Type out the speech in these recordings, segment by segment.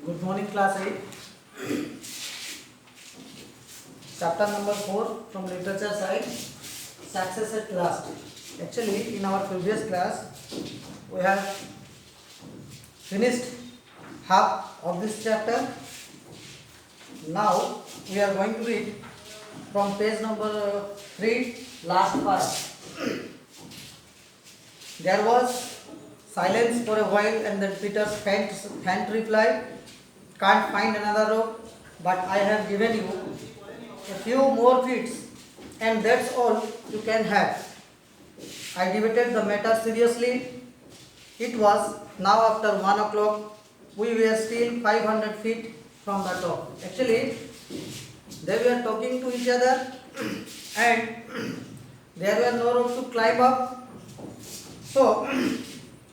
Good morning, class 8. Chapter number 4 from literature side, success at last. Actually, in our previous class, we have finished half of this chapter. Now, we are going to read from page number 3, last part. There was silence for a while, and then Peter's faint reply, "Can't find another rope, but I have given you a few more feet, and that's all you can have." I debated the matter seriously. It was now after 1 o'clock. We were still 500 feet from the top. Actually, they were talking to each other, and there were no rope to climb up. So,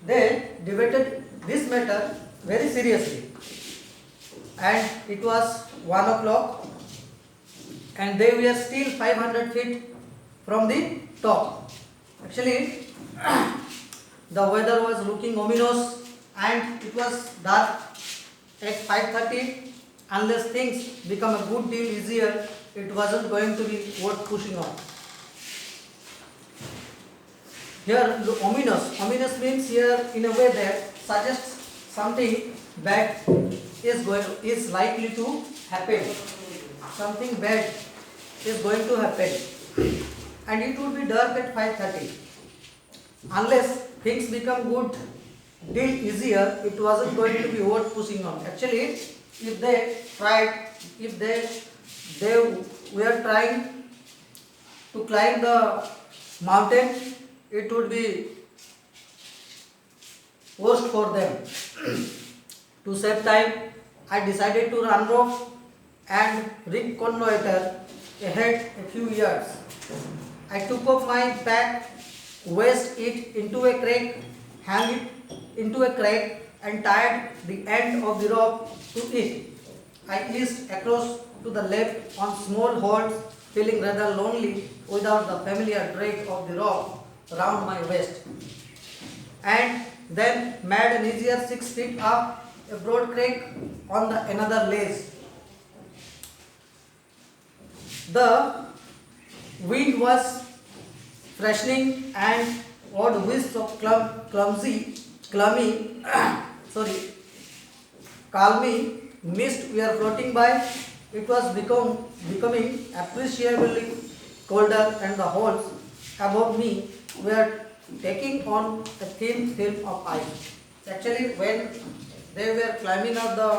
they debated this matter very seriously. And it was 1 o'clock, and they were still 500 feet from the top. Actually, the weather was looking ominous, and it was dark at 5:30. Unless things become a good deal easier, it wasn't going to be worth pushing on. Here, ominous means here in a way that suggests something bad is likely to happen. Something bad is going to happen, and it would be dark at 5:30. Unless things become good deal easier, it wasn't going to be worth pushing on. Actually, if they were trying to climb the mountain, it would be worst for them. To save time, I decided to run rope and reconnoiter ahead a few yards. I took off my pack, wedged it into a crack, hung it into a crack, and tied the end of the rope to it. I eased across to the left on small holds, feeling rather lonely without the familiar drag of the rope round my waist, and then made an easier 6 feet up a broad crack on the another ledge. The wind was freshening, and odd wisps of calmy mist were floating by. It was becoming appreciably colder, and the holes above me were taking on a thin film of ice. Actually, when they were climbing up the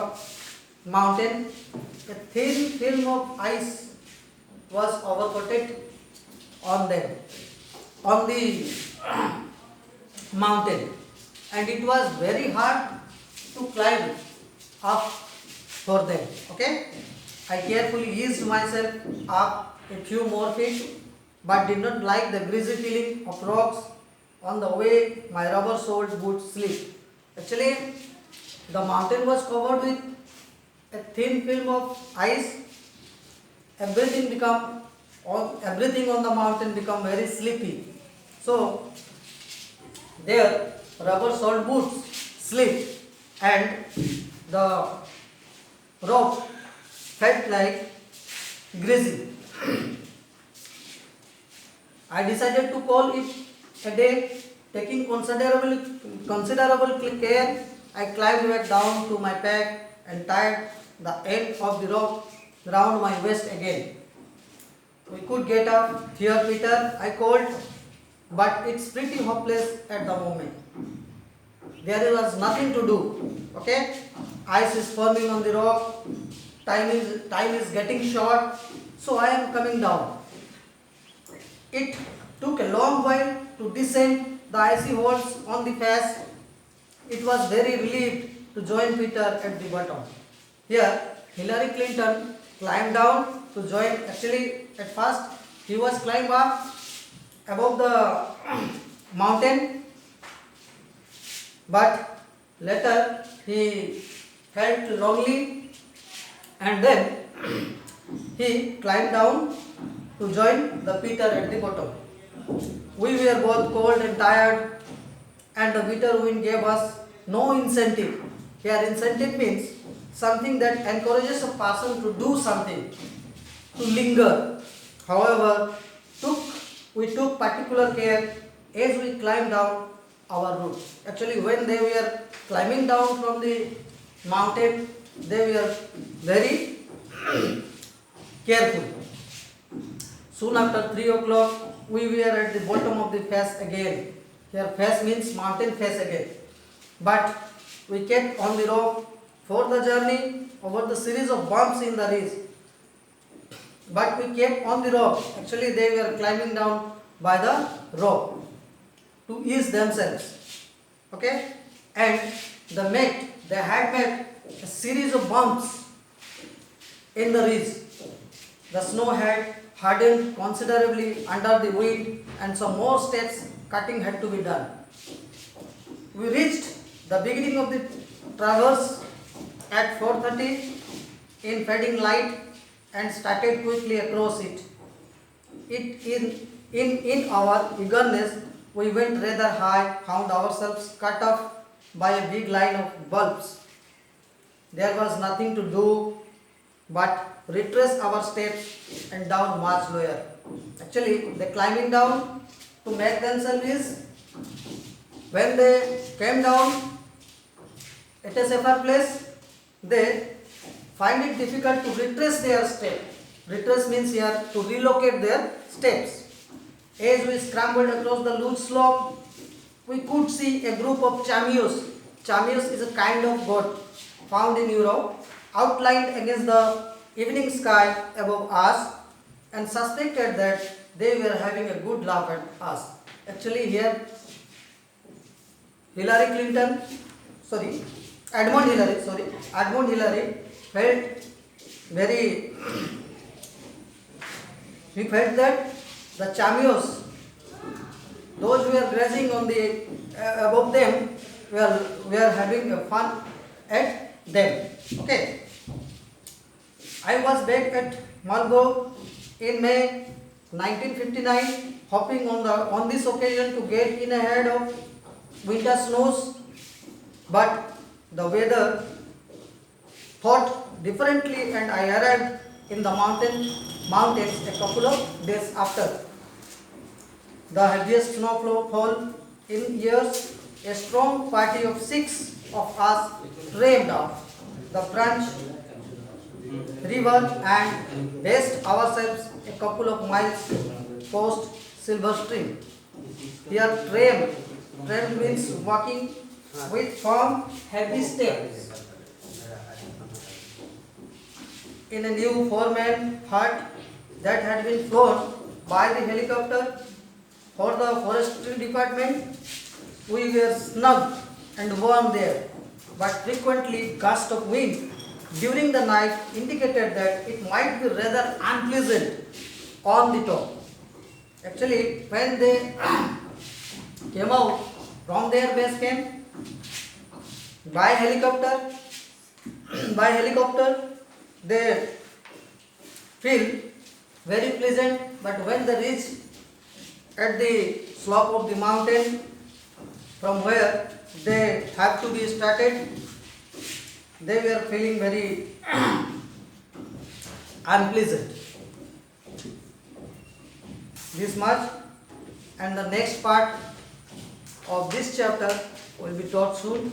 mountain, a thin film of ice was overcoated on them, on the mountain, and it was very hard to climb up for them. Okay, I carefully eased myself up a few more feet, but did not like the greasy feeling of rocks on the way my rubber-soled boots slipped. Actually, the mountain was covered with a thin film of ice. Everything on the mountain become very sleepy. So, their rubber-soled boots slipped, and the rope felt like greasy. I decided to call it a day. Taking considerable care, I climbed back down to my pack and tied the end of the rope round my waist again. "We could get up here, Peter," I called, "but it's pretty hopeless at the moment. There was nothing to do. Okay, ice is forming on the rock. Time is getting short, so I am coming down." It took a long while to descend the icy holes on the face. It was very relieved to join Peter at the bottom. Here, Hillary Clinton climbed down to join. Actually, at first, he was climbing up above the mountain, but later he felt lonely, and then he climbed down to join the Peter at the bottom. We were both cold and tired, and the bitter wind gave us no incentive. Here, incentive means something that encourages a person to do something, to linger. However, we took particular care as we climbed down our route. Actually, when they were climbing down from the mountain, they were very careful. Soon after 3 o'clock, we were at the bottom of the face again. Here, face means mountain face again. But we kept on the rope for the journey over the series of bumps in the ridge. But we kept on the rope. Actually, they were climbing down by the rope to ease themselves. Okay? And they had met a series of bumps in the ridge. The snow had hardened considerably under the wind, and some more steps cutting had to be done. We reached the beginning of the traverse at 4:30 in fading light and started quickly across it. In our eagerness, we went rather high, found ourselves cut off by a big line of bulbs. There was nothing to do but retrace our steps and down much lower. Actually, the climbing down to make themselves is when they came down at a safer place, they find it difficult to retrace their step. Retrace means here to relocate their steps. As we scrambled across the loose slope, we could see a group of chamois. Chamois is a kind of goat found in Europe, outlined against the evening sky above us, and suspected that they were having a good laugh at us. Actually, here Edmund Hillary felt very, he felt that the chamois, those who were grazing on the above them, were having a fun at them. Okay. I was back at Margaux in May 1959, hoping on this occasion to get in ahead of winter snows, but the weather thought differently, and I arrived in the mountains a couple of days after. The heaviest snowfall in years, a strong party of 6 of us tramped up the French river and raced ourselves a couple of miles post Silver Stream. Here tramp means walking with firm, heavy steps. In a new 4-man hut that had been flown by the helicopter for the forestry department, we were snug and warm there, but frequently gusts of wind during the night indicated that it might be rather unpleasant on the top. Actually, when they came out from their base camp by helicopter, they feel very pleasant, but when they reach at the slope of the mountain from where they have to be started, they were feeling very unpleasant. This much, and the next part of this chapter will be taught soon.